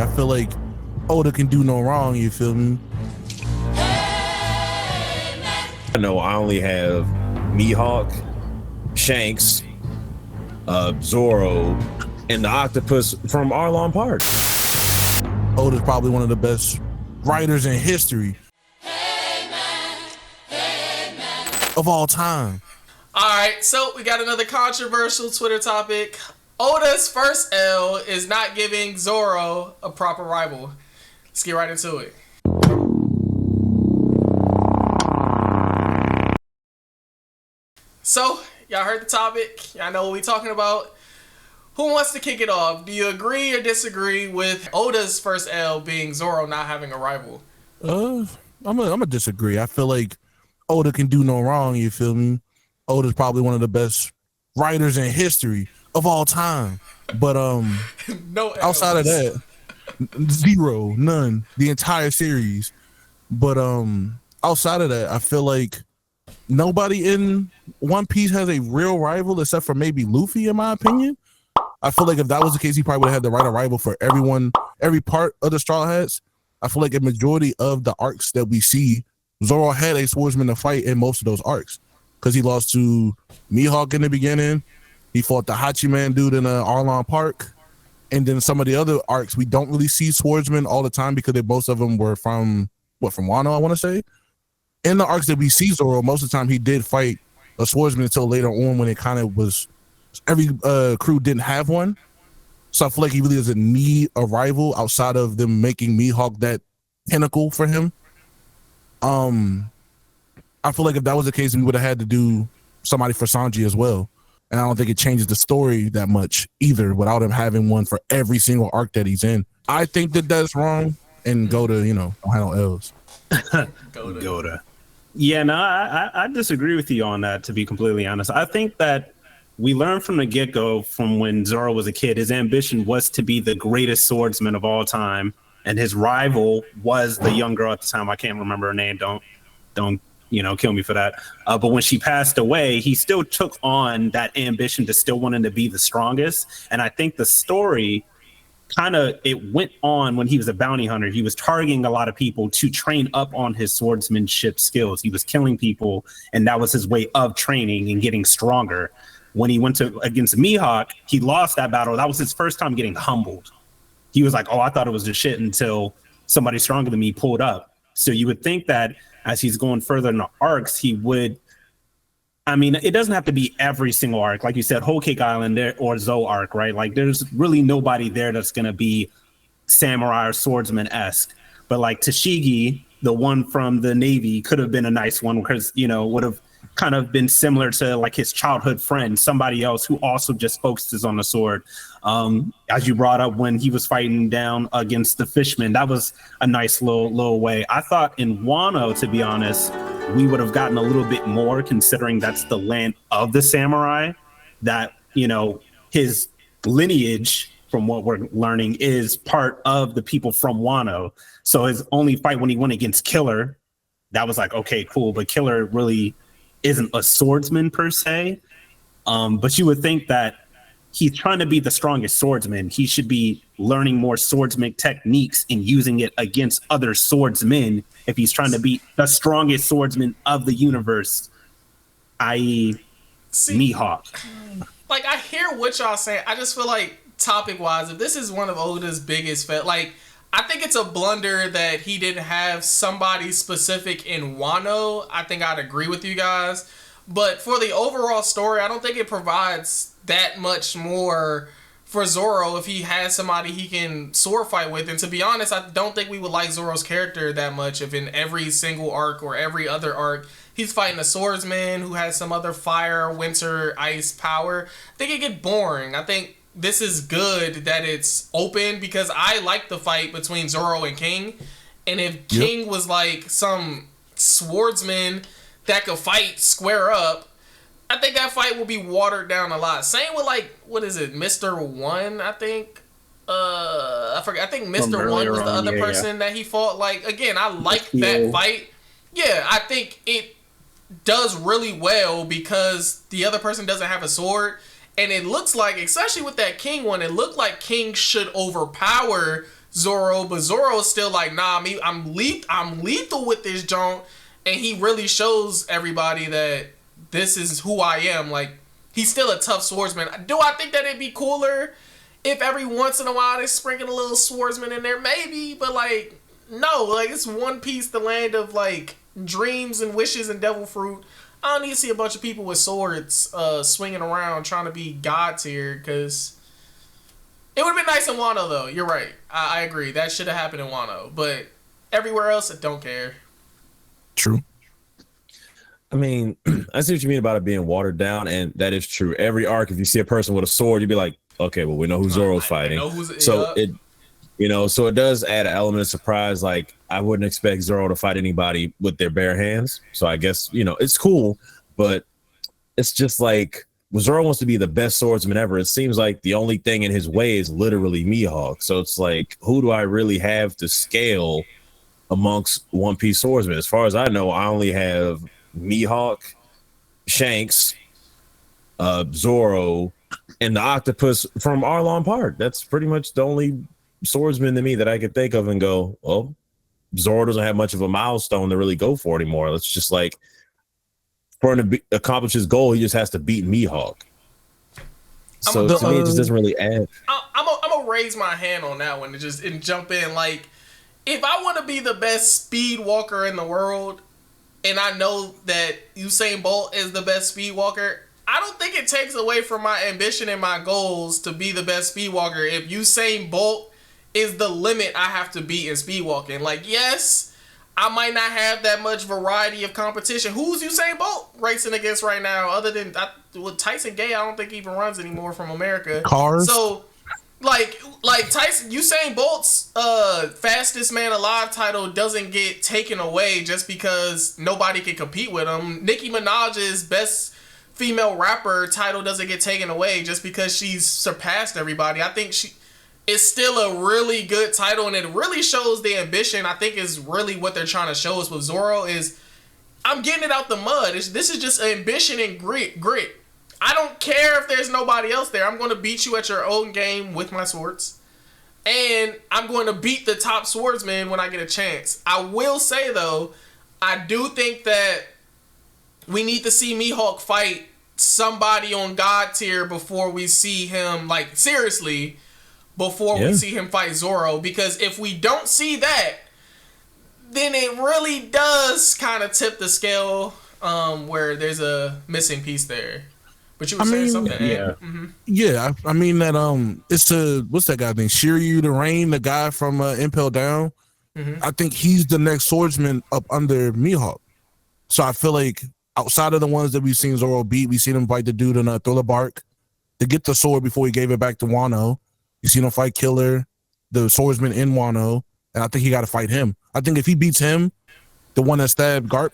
I feel like Oda can do no wrong, you feel me? I know I only have Mihawk, Shanks, Zoro, and the octopus from Arlong Park. Oda's probably one of the best writers in history of all time. All right, so we got another controversial Twitter topic. Oda's first L is not giving Zoro a proper rival. Let's get right into it. So, y'all heard the topic. Y'all know what we're talking about. Who wants to kick it off? Do you agree or disagree with Oda's first L being Zoro not having a rival? I'm gonna disagree. I feel like Oda can do no wrong, you feel me? Oda's probably one of the best writers in history of all time. But No L's. outside of that, zero, none, the entire series. But outside of that, I feel like nobody in One Piece has a real rival except for maybe Luffy, in my opinion. I feel like if that was the case, he probably would have had the right of rival for everyone, every part of the Straw Hats. I feel like a majority of the arcs that we see, Zoro had a swordsman to fight in most of those arcs because he lost to Mihawk in the beginning. He fought the Hachiman dude in Arlong Park. And then some of the other arcs, we don't really see swordsmen all the time because most of them were from Wano, I want to say. In the arcs that we see Zoro, most of the time he did fight a swordsman until later on when it kind of was, every crew didn't have one. So I feel like he really doesn't need a rival outside of them making Mihawk that pinnacle for him. I feel like if that was the case, we would have had to do somebody for Sanji as well. And I don't think it changes the story that much either without him having one for every single arc that he's in. I think that that's wrong, and go to, don't have no L's. Go to. Yeah, no, I disagree with you on that, to be completely honest. I think that we learned from the get-go, from when Zoro was a kid, his ambition was to be the greatest swordsman of all time, and his rival was the young girl at the time. I can't remember her name. Don't kill me for that. But when she passed away, he still took on that ambition to still wanting to be the strongest. And I think the story it went on when he was a bounty hunter. He was targeting a lot of people to train up on his swordsmanship skills. He was killing people, and that was his way of training and getting stronger. When he went against Mihawk, he lost that battle. That was his first time getting humbled. He was like, oh, I thought it was the shit until somebody stronger than me pulled up. So you would think that as he's going further in the arcs, he would, it doesn't have to be every single arc. Like you said, Whole Cake Island there, or Zoe arc, right? Like there's really nobody there that's going to be samurai or swordsman-esque. But like Tashigi, the one from the Navy, could have been a nice one because, would have kind of been similar to like his childhood friend, somebody else who also just focuses on the sword. As you brought up, when he was fighting down against the fishmen, that was a nice little way. I thought in Wano, to be honest, we would have gotten a little bit more, considering that's the land of the samurai, that, his lineage, from what we're learning, is part of the people from Wano. So his only fight when he went against Killer, that was like, okay, cool. But Killer really isn't a swordsman per se. But you would think that he's trying to be the strongest swordsman. He should be learning more swordsman techniques and using it against other swordsmen if he's trying to be the strongest swordsman of the universe, i.e. Mihawk. Like, I hear what y'all saying. I just feel like, topic-wise, if this is one of Oda's biggest I think it's a blunder that he didn't have somebody specific in Wano. I think I'd agree with you guys. But for the overall story, I don't think it provides that much more for Zoro if he has somebody he can sword fight with. And to be honest, I don't think we would like Zoro's character that much if in every single arc or every other arc he's fighting a swordsman who has some other fire, winter, ice power. I think it'd get boring. I think this is good that it's open because I like the fight between Zoro and King. And if King was like some swordsman that could fight square up, I think that fight will be watered down a lot. Same with what is it, Mr. One, I think. I forget. I think Mr. One was the other person that he fought. Again, I like that fight. Yeah, I think it does really well because the other person doesn't have a sword. And it looks like, especially with that King one, it looked like King should overpower Zoro, but Zoro's still like, nah, I'm lethal with this joint, and he really shows everybody that this is who I am. Like, he's still a tough swordsman. Do I think that it'd be cooler if every once in a while they sprinkle a little swordsman in there? Maybe, but like, no, like, it's One Piece, the land of like dreams and wishes and devil fruit. I don't need to see a bunch of people with swords swinging around trying to be gods here, because it would have been nice in Wano, though. You're right. I agree. That should have happened in Wano. But everywhere else, I don't care. True. I mean, I see what you mean about it being watered down, and that is true. Every arc, if you see a person with a sword, you'd be like, okay, well, we know who Zoro's fighting. So it does add an element of surprise. Like, I wouldn't expect Zoro to fight anybody with their bare hands. So I guess, it's cool, but it's just like, Zoro wants to be the best swordsman ever. It seems like the only thing in his way is literally Mihawk. So it's like, who do I really have to scale amongst One Piece swordsmen? As far as I know, I only have Mihawk, Shanks, Zoro, and the octopus from Arlong Park. That's pretty much the only swordsman to me that I could think of and go, well, Zoro doesn't have much of a milestone to really go for anymore. It's just like, for him to accomplish his goal, he just has to beat Mihawk. So to me, it just doesn't really add. I'm gonna raise my hand on that one and jump in. Like, if I want to be the best speed walker in the world, and I know that Usain Bolt is the best speed walker, I don't think it takes away from my ambition and my goals to be the best speed walker if Usain Bolt is the limit I have to beat in speed walking. Like, yes, I might not have that much variety of competition. Who's Usain Bolt racing against right now? Other than Tyson Gay, I don't think he even runs anymore from America. Cars. So, like Usain Bolt's fastest man alive title doesn't get taken away just because nobody can compete with him. Nicki Minaj's best female rapper title doesn't get taken away just because she's surpassed everybody. I think it's still a really good title, and it really shows the ambition. I think is really what they're trying to show us with Zoro is, I'm getting it out the mud. This is just ambition and grit. I don't care if there's nobody else there. I'm going to beat you at your own game with my swords, and I'm going to beat the top swordsman when I get a chance. I will say, though, I do think that we need to see Mihawk fight somebody on God tier before we see him, like, seriously, before we see him fight Zoro, because if we don't see that, then it really does kind of tip the scale where there's a missing piece there. But you were saying something. Yeah. Mm-hmm. Yeah, I mean that it's what's that guy name? Shiryu the Rain, the guy from Impel Down. Mm-hmm. I think he's the next swordsman up under Mihawk. So I feel like outside of the ones that we've seen Zoro beat, we've seen him fight the dude in Thriller Bark to get the sword before he gave it back to Wano. You seen him fight Killer, the swordsman in Wano, and I think he got to fight him. I think if he beats him, the one that stabbed Garp,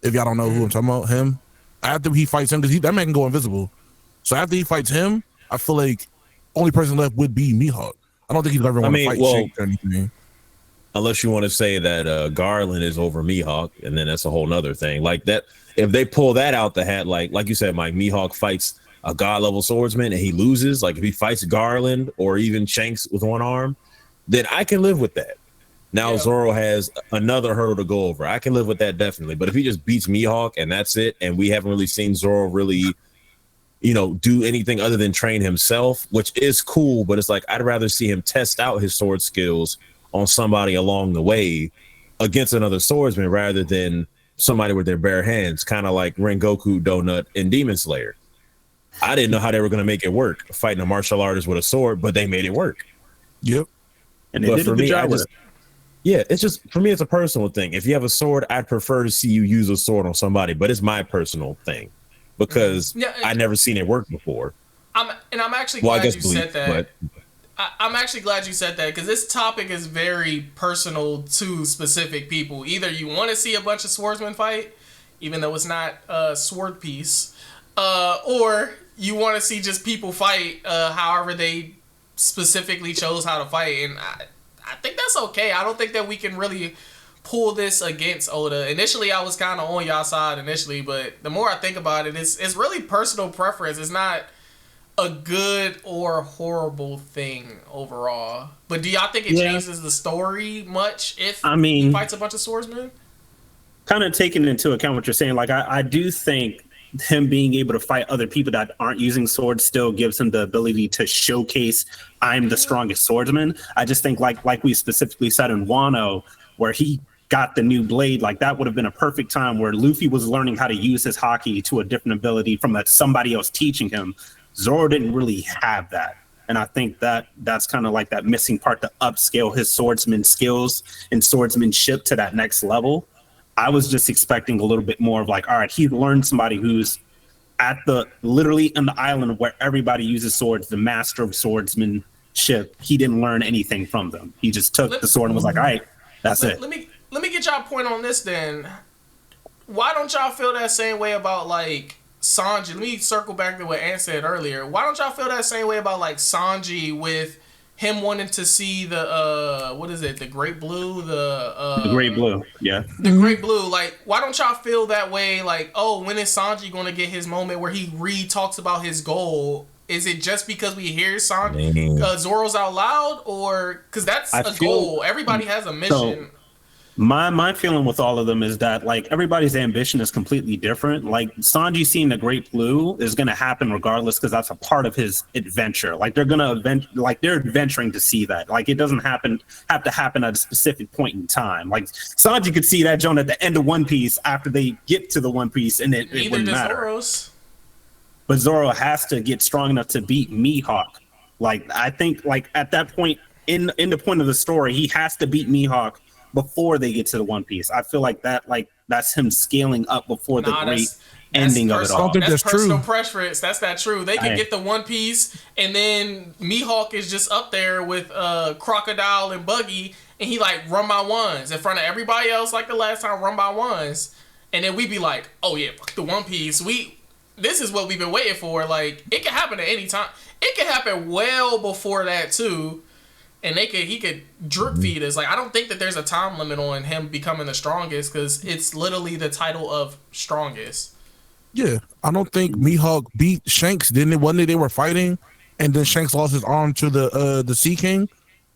if y'all don't know who I'm talking about, him, after he fights him, because that man can go invisible. So after he fights him, I feel like only person left would be Mihawk. I don't think he'd ever want to fight Shanks or anything. Unless you want to say that Garland is over Mihawk, and then that's a whole nother thing. Like that, if they pull that out the hat, like you said, Mike, Mihawk fights a god level swordsman and he loses, like if he fights Garland or even Shanks with one arm, then I can live with that. Now Zoro has another hurdle to go over. I can live with that definitely. But if he just beats Mihawk and that's it, and we haven't really seen Zoro really, do anything other than train himself, which is cool, but it's like I'd rather see him test out his sword skills on somebody along the way against another swordsman rather than somebody with their bare hands, kind of like Rengoku, Donut, and Demon Slayer. I didn't know how they were going to make it work, fighting a martial artist with a sword, but they made it work. Yep. And they did a good job with it. Yeah, it's just, for me, it's a personal thing. If you have a sword, I'd prefer to see you use a sword on somebody, but it's my personal thing because I never seen it work before. I'm actually glad you said that. I'm actually glad you said that because this topic is very personal to specific people. Either you want to see a bunch of swordsmen fight, even though it's not a sword piece, or you want to see just people fight however they specifically chose how to fight. And I think that's okay. I don't think that we can really pull this against Oda. Initially, I was kind of on y'all side initially, but the more I think about it, it's really personal preference. It's not a good or horrible thing overall. But do y'all think it changes the story much if he fights a bunch of swordsmen? Kind of taking into account what you're saying, like I do think him being able to fight other people that aren't using swords still gives him the ability to showcase I'm the strongest swordsman. I just think like we specifically said in Wano, where he got the new blade, like that would have been a perfect time where Luffy was learning how to use his haki to a different ability from that somebody else teaching him. Zoro didn't really have that. And I think that's kind of like that missing part to upscale his swordsman skills and swordsmanship to that next level. I was just expecting a little bit more of like, all right, he learned somebody who's at literally in the island where everybody uses swords, the master of swordsmanship. He didn't learn anything from them. He just took the sword and was like, all right, that's it. Let me get y'all point on this then. Why don't y'all feel that same way about like Sanji? Let me circle back to what Ant said earlier. Why don't y'all feel that same way about like Sanji with him wanting to see the what is it? The Great Blue, the Great Blue, yeah. The Great Blue. Like, why don't y'all feel that way? Like, oh, when is Sanji gonna get his moment where he talks about his goal? Is it just because we hear Sanji Zoro's out loud, or because that's a goal? Everybody has a mission. So, my feeling with all of them is that like everybody's ambition is completely different. Like Sanji seeing the Great Blue is going to happen regardless because that's a part of his adventure. Like they're adventuring to see that. Like it doesn't have to happen at a specific point in time. Like Sanji could see that Joan at the end of One Piece after they get to the One Piece, and it wouldn't matter. Zoro's. But Zoro has to get strong enough to beat Mihawk. Like I think like at that point in the point of the story, he has to beat Mihawk before they get to the One Piece. I feel like that's him scaling up before the great ending of it all. That's personal preference. That's not true. They can get the One Piece, and then Mihawk is just up there with Crocodile and Buggy, and he like run by ones in front of everybody else like the last time, run by ones, and then we be like, oh yeah, fuck the One Piece. This is what we've been waiting for. Like it can happen at any time. It can happen well before that too. And he could drip feed us. Like I don't think that there's a time limit on him becoming the strongest because it's literally the title of strongest. Yeah, I don't think Mihawk beat Shanks. Didn't it? One day they were fighting, and then Shanks lost his arm to the Sea King,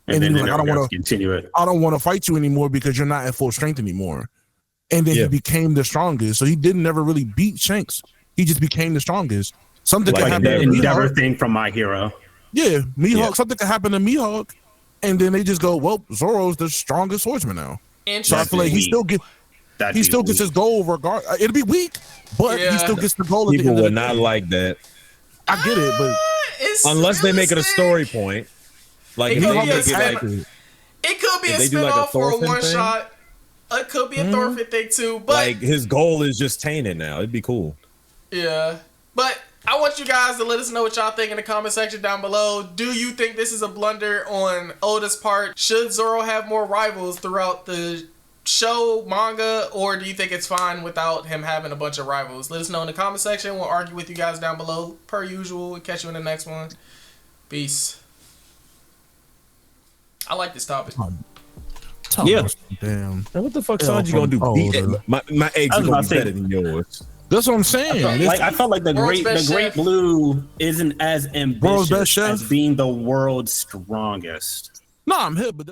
and then he was like, "I don't want to continue it. I don't want to fight you anymore because you're not at full strength anymore." And then he became the strongest. So he didn't never really beat Shanks. He just became the strongest. Something like could happen. The Endeavor thing from My Hero. Yeah, Mihawk. Something could happen to Mihawk. And then they just go, well, Zoro's the strongest swordsman now. So I feel like he still gets his goal regardless. It'll be weak, but he still gets the goal. People would not like that. I get it, but unless they make it a story point, like it could be a spinoff or a one shot. It could be a Thorfinn thing too, but like his goal is just tainted now. It'd be cool. Yeah, but I want you guys to let us know what y'all think in the comment section down below. Do you think this is a blunder on Oda's part? Should Zoro have more rivals throughout the show, manga, or do you think it's fine without him having a bunch of rivals? Let us know in the comment section. We'll argue with you guys down below. Per usual, we'll catch you in the next one. Peace. I like this topic. Yeah. Damn. Now what the fuck Sanji gonna do? My eggs are gonna be better than yours. That's what I'm saying. I felt like the Great Blue isn't as ambitious as being the world's strongest. No, I'm hip, but